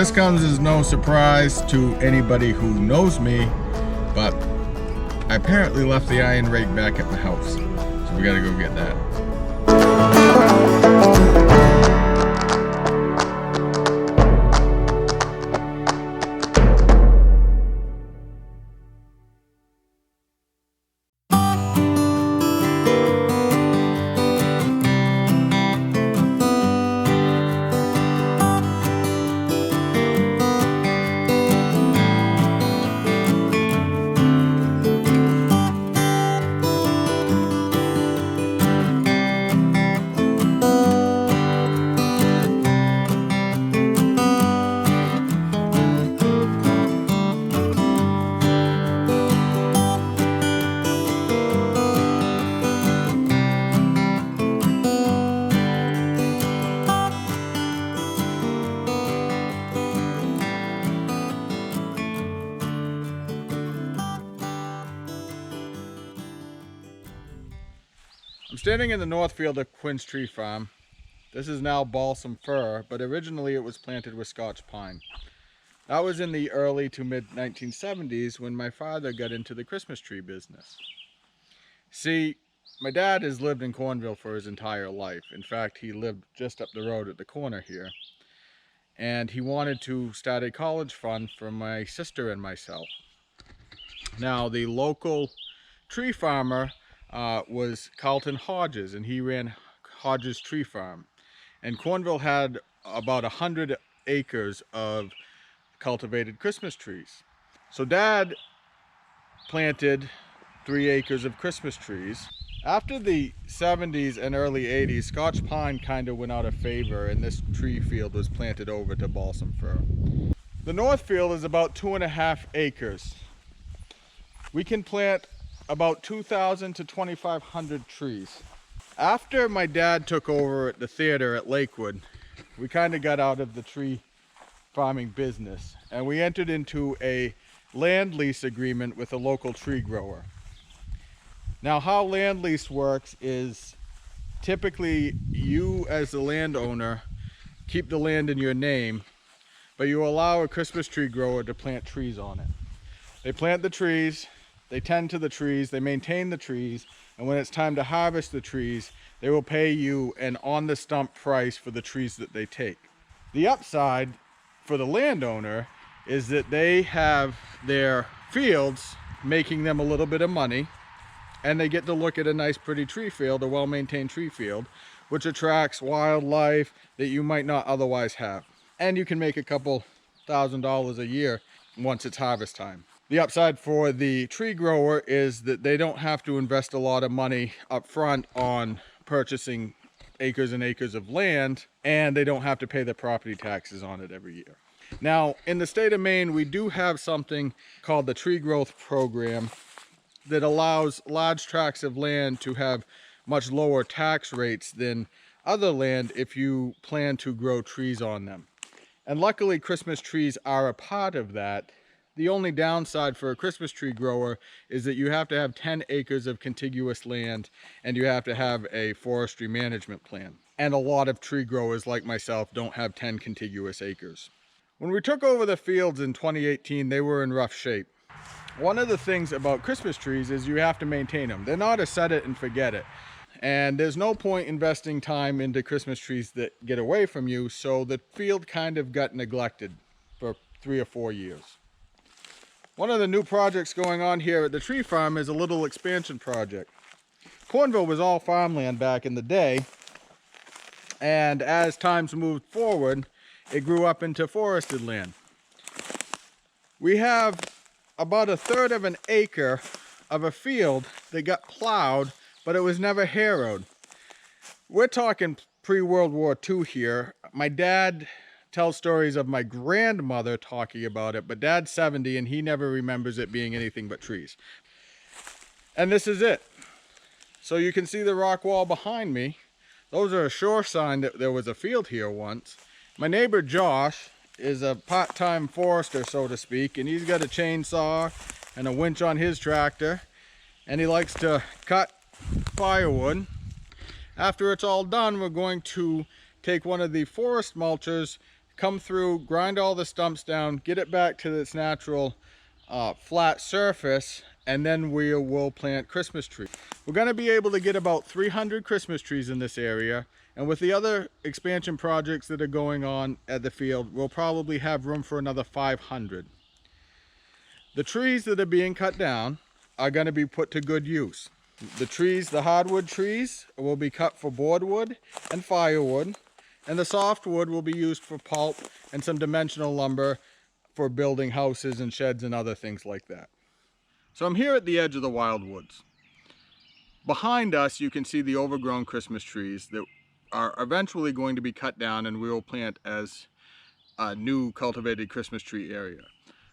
this comes as no surprise to anybody who knows me, but I apparently left the iron rake back at my house, so we gotta go get that. I'm standing in the north field of Quinn's Tree Farm. This is now balsam fir, but originally it was planted with Scotch pine. That was in the early to mid 1970s when my father got into the Christmas tree business. See, my dad has lived in Cornville for his entire life. In fact, he lived just up the road at the corner here. And he wanted to start a college fund for my sister and myself. Now, the local tree farmer was Carlton Hodges, and he ran Hodges Tree Farm. And Cornville had about 100 acres of cultivated Christmas trees. So Dad planted 3 acres of Christmas trees. After the 70s and early 80s, Scotch pine kind of went out of favor, and this tree field was planted over to balsam fir. The north field is about 2.5 acres. We can plant about 2,000 to 2,500 trees. After my dad took over at the theater at Lakewood, we kind of got out of the tree farming business, and we entered into a land lease agreement with a local tree grower. Now, how land lease works is typically you as the landowner keep the land in your name, but you allow a Christmas tree grower to plant trees on it. They plant the trees, they tend to the trees, they maintain the trees, and when it's time to harvest the trees, they will pay you an on-the-stump price for the trees that they take. The upside for the landowner is that they have their fields making them a little bit of money, and they get to look at a nice pretty tree field, a well-maintained tree field, which attracts wildlife that you might not otherwise have. And you can make a couple $1,000s a year once it's harvest time. The upside for the tree grower is that they don't have to invest a lot of money up front on purchasing acres and acres of land, and they don't have to pay the property taxes on it every year. Now, in the state of Maine, we do have something called the Tree Growth Program that allows large tracts of land to have much lower tax rates than other land if you plan to grow trees on them. And luckily, Christmas trees are a part of that. The only downside for a Christmas tree grower is that you have to have 10 acres of contiguous land, and you have to have a forestry management plan. And a lot of tree growers like myself don't have 10 contiguous acres. When we took over the fields in 2018, they were in rough shape. One of the things about Christmas trees is you have to maintain them. They're not a set it and forget it. And there's no point investing time into Christmas trees that get away from you, so the field kind of got neglected for 3 or 4 years. One of the new projects going on here at the tree farm is a little expansion project. Cornville was all farmland back in the day, and as times moved forward, it grew up into forested land. We have about 1/3 of an acre of a field that got plowed, but it was never harrowed. We're talking pre-World War II here. My dad tells stories of my grandmother talking about it, but Dad's 70 and he never remembers it being anything but trees. And this is it. So you can see the rock wall behind me. Those are a sure sign that there was a field here once. My neighbor Josh is a part-time forester, so to speak, and he's got a chainsaw and a winch on his tractor, and he likes to cut firewood. After it's all done, we're going to take one of the forest mulchers come through, grind all the stumps down, get it back to its natural flat surface, and then we will plant Christmas trees. We're going to be able to get about 300 Christmas trees in this area, and with the other expansion projects that are going on at the field, we'll probably have room for another 500. The trees that are being cut down are going to be put to good use. The trees, the hardwood trees, will be cut for boardwood and firewood, and the softwood will be used for pulp and some dimensional lumber for building houses and sheds and other things like that. So I'm here at the edge of the wild woods. Behind us you can see the overgrown Christmas trees that are eventually going to be cut down and we will plant as a new cultivated Christmas tree area.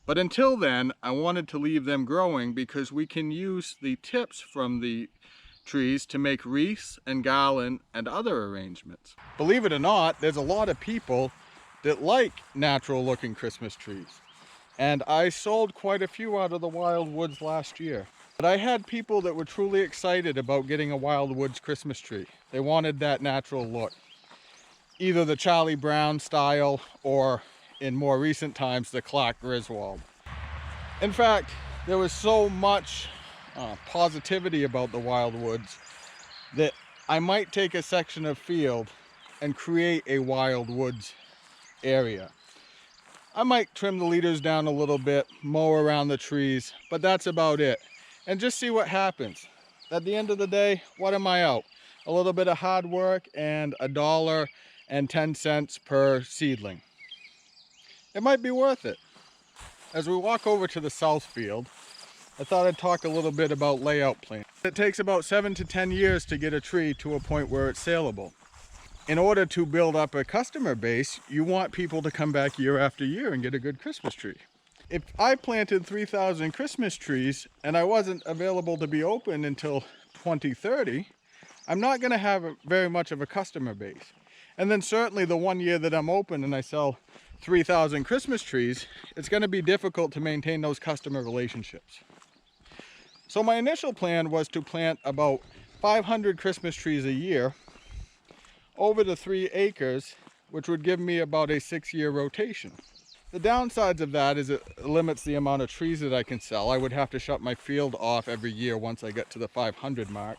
But until then, I wanted to leave them growing because we can use the tips from the trees to make wreaths and garland and other arrangements. Believe it or not, there's a lot of people that like natural looking Christmas trees. And I sold quite a few out of the wild woods last year. But I had people that were truly excited about getting a wild woods Christmas tree. They wanted that natural look. Either the Charlie Brown style or in more recent times, the Clark Griswold. In fact, there was so much positivity about the wild woods that I might take a section of field and create a wild woods area. I might trim the leaders down a little bit, mow around the trees, but that's about it. And just see what happens. At the end of the day, what am I out? A little bit of hard work and $1.10 per seedling. It might be worth it. As we walk over to the south field, I thought I'd talk a little bit about layout plans. It takes about 7 to 10 years to get a tree to a point where it's saleable. In order to build up a customer base, you want people to come back year after year and get a good Christmas tree. If I planted 3,000 Christmas trees and I wasn't available to be open until 2030, I'm not going to have very much of a customer base. And then certainly the 1 year that I'm open and I sell 3,000 Christmas trees, it's going to be difficult to maintain those customer relationships. So my initial plan was to plant about 500 Christmas trees a year over the 3 acres, which would give me about a 6-year rotation. The downsides of that is it limits the amount of trees that I can sell. I would have to shut my field off every year once I get to the 500 mark.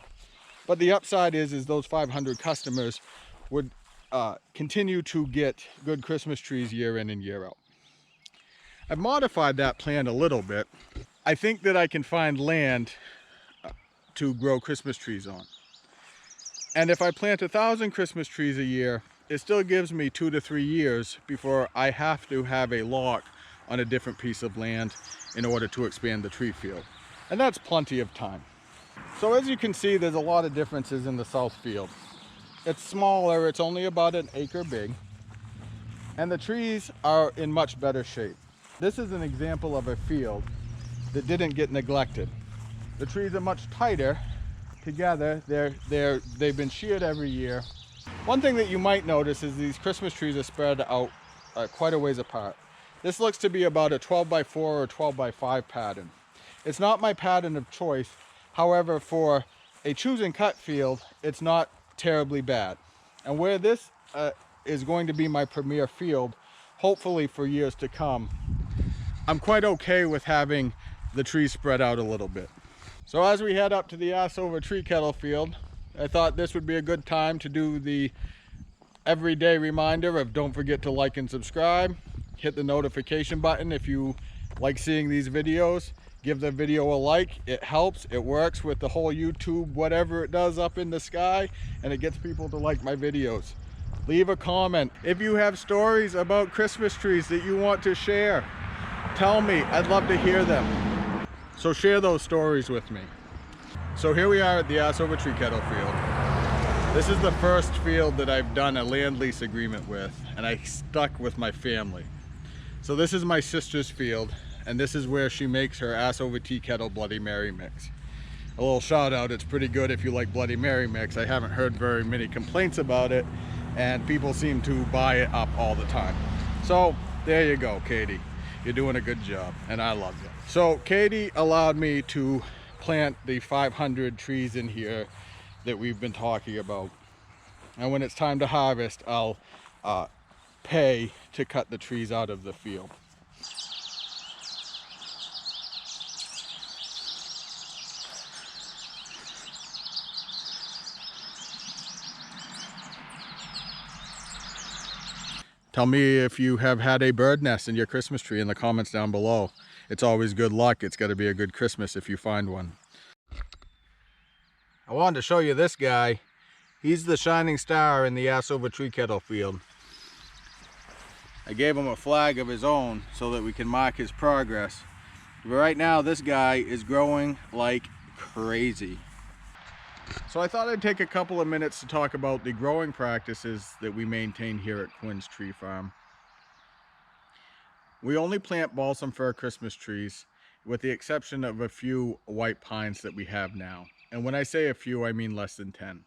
But the upside is those 500 customers would continue to get good Christmas trees year in and year out. I've modified that plan a little bit. I think that I can find land to grow Christmas trees on. And if I plant 1,000 Christmas trees a year, it still gives me 2 to 3 years before I have to have a lock on a different piece of land in order to expand the tree field. And that's plenty of time. So as you can see, there's a lot of differences in the south field. It's smaller, it's only about 1 acre big, and the trees are in much better shape. This is an example of a field that didn't get neglected. The trees are much tighter together. They've been sheared every year. One thing that you might notice is these Christmas trees are spread out quite a ways apart. This looks to be about a 12 by 4 or 12 by 5 pattern. It's not my pattern of choice. However, for a choose and cut field, it's not terribly bad. And where this is going to be my premier field, hopefully for years to come, I'm quite okay with having the trees spread out a little bit. So as we head up to the Assover tree kettle field, I thought this would be a good time to do the everyday reminder of don't forget to like and subscribe. Hit the notification button if you like seeing these videos. Give the video a like. It helps. It works with the whole YouTube, whatever it does up in the sky, and it gets people to like my videos. Leave a comment. If you have stories about Christmas trees that you want to share, tell me. I'd love to hear them. So share those stories with me. So here we are at the Assover tree kettle field. This is the first field that I've done a land lease agreement with, and I stuck with my family. So this is my sister's field, and this is where she makes her Assover tea kettle Bloody Mary mix. A little shout out, it's pretty good if you like Bloody Mary mix. I haven't heard very many complaints about it, and people seem to buy it up all the time. So there you go, Katie. You're doing a good job, and I love it. So Katie allowed me to plant the 500 trees in here that we've been talking about. And when it's time to harvest, I'll pay to cut the trees out of the field. Tell me if you have had a bird nest in your Christmas tree in the comments down below. It's always good luck. It's got to be a good Christmas if you find one. I wanted to show you this guy. He's the shining star in the Assover tree kettle field. I gave him a flag of his own so that we can mark his progress. But right now this guy is growing like crazy. So I thought I'd take a couple of minutes to talk about the growing practices that we maintain here at Quinn's Tree Farm. We only plant balsam fir Christmas trees, with the exception of a few white pines that we have now. And when I say a few, I mean less than 10.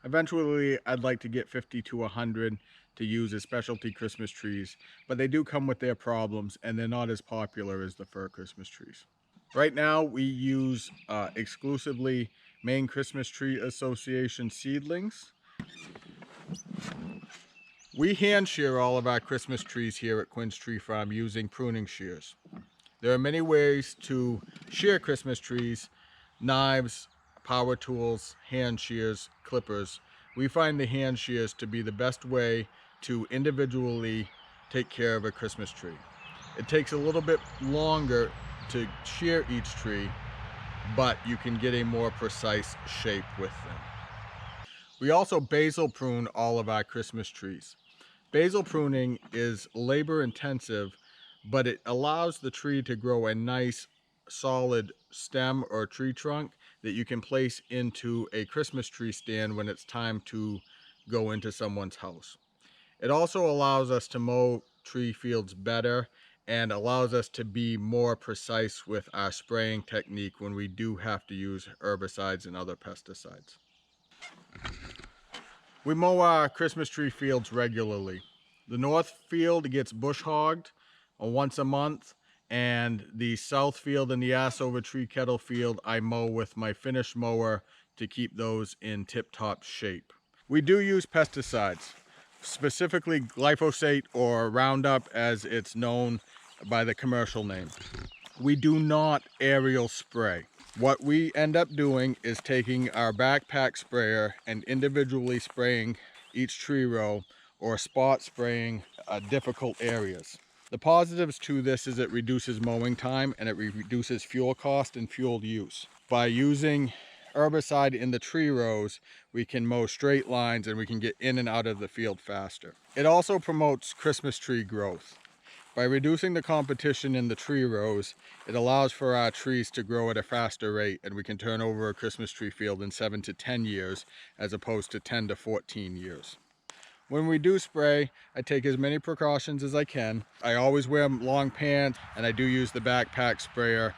Eventually, I'd like to get 50 to 100 to use as specialty Christmas trees, but they do come with their problems and they're not as popular as the fir Christmas trees. Right now, we use exclusively Maine Christmas Tree Association seedlings. We hand shear all of our Christmas trees here at Quinn's Tree Farm using pruning shears. There are many ways to shear Christmas trees: knives, power tools, hand shears, clippers. We find the hand shears to be the best way to individually take care of a Christmas tree. It takes a little bit longer to shear each tree, but you can get a more precise shape with them. We also basil prune all of our Christmas trees. Basil pruning is labor intensive, but it allows the tree to grow a nice solid stem or tree trunk that you can place into a Christmas tree stand when it's time to go into someone's house. It also allows us to mow tree fields better and allows us to be more precise with our spraying technique when we do have to use herbicides and other pesticides. We mow our Christmas tree fields regularly. The north field gets bush hogged once a month, and the south field and the Assover tree kettle field I mow with my finish mower to keep those in tip-top shape. We do use pesticides, specifically glyphosate or Roundup as it's known by the commercial name. We do not aerial spray. What we end up doing is taking our backpack sprayer and individually spraying each tree row or spot spraying difficult areas. The positives to this is it reduces mowing time and it reduces fuel cost and fuel use. By using herbicide in the tree rows, we can mow straight lines and we can get in and out of the field faster. It also promotes Christmas tree growth. By reducing the competition in the tree rows, it allows for our trees to grow at a faster rate, and we can turn over a Christmas tree field in 7 to 10 years as opposed to 10 to 14 years. When we do spray, I take as many precautions as I can. I always wear long pants, and I do use the backpack sprayer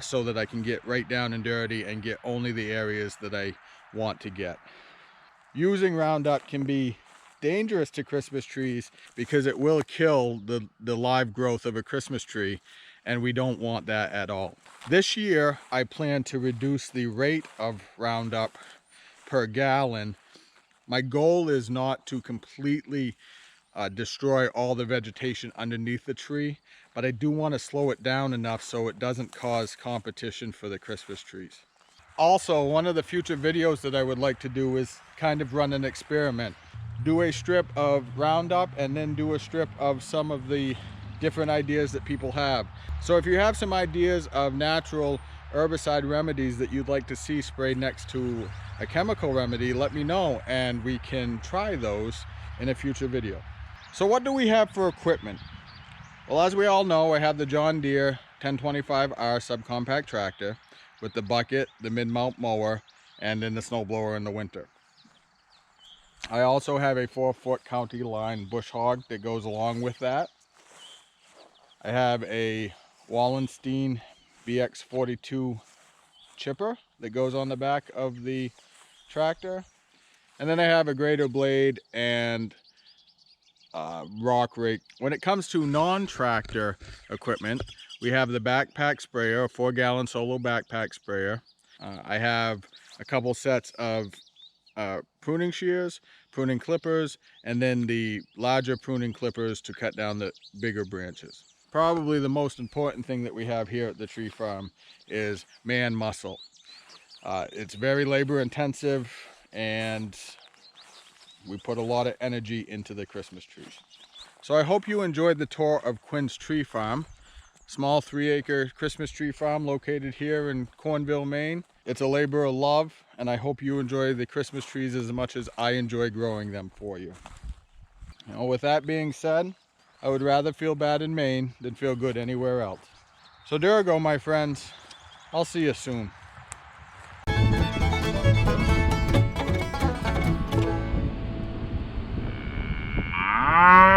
so that I can get right down and dirty and get only the areas that I want to get. Using Roundup can be dangerous to Christmas trees because it will kill the live growth of a Christmas tree, and we don't want that at all. This year I plan to reduce the rate of Roundup per gallon. My goal is not to completely destroy all the vegetation underneath the tree, but I do want to slow it down enough so it doesn't cause competition for the Christmas trees. Also, one of the future videos that I would like to do is kind of run an experiment. Do a strip of Roundup and then do a strip of some of the different ideas that people have. So if you have some ideas of natural herbicide remedies that you'd like to see sprayed next to a chemical remedy, let me know and we can try those in a future video. So what do we have for equipment? Well, as we all know, I have the John Deere 1025R subcompact tractor with the bucket, the mid-mount mower, and then the snowblower in the winter. I also have a 4-foot county line bush hog that goes along with that. I have a Wallenstein BX42 chipper that goes on the back of the tractor. And then I have a grader blade and rock rake. When it comes to non-tractor equipment, we have the backpack sprayer, a 4-gallon solo backpack sprayer. I have a couple sets of pruning shears, pruning clippers, and then the larger pruning clippers to cut down the bigger branches. Probably the most important thing that we have here at the tree farm is man muscle. It's very labor intensive, and we put a lot of energy into the Christmas trees. So I hope you enjoyed the tour of Quinn's Tree Farm. Small 3-acre Christmas tree farm located here in Cornville, Maine. It's a labor of love, and I hope you enjoy the Christmas trees as much as I enjoy growing them for you. With that being said, I would rather feel bad in Maine than feel good anywhere else. So there you go, my friends. I'll see you soon. Ah!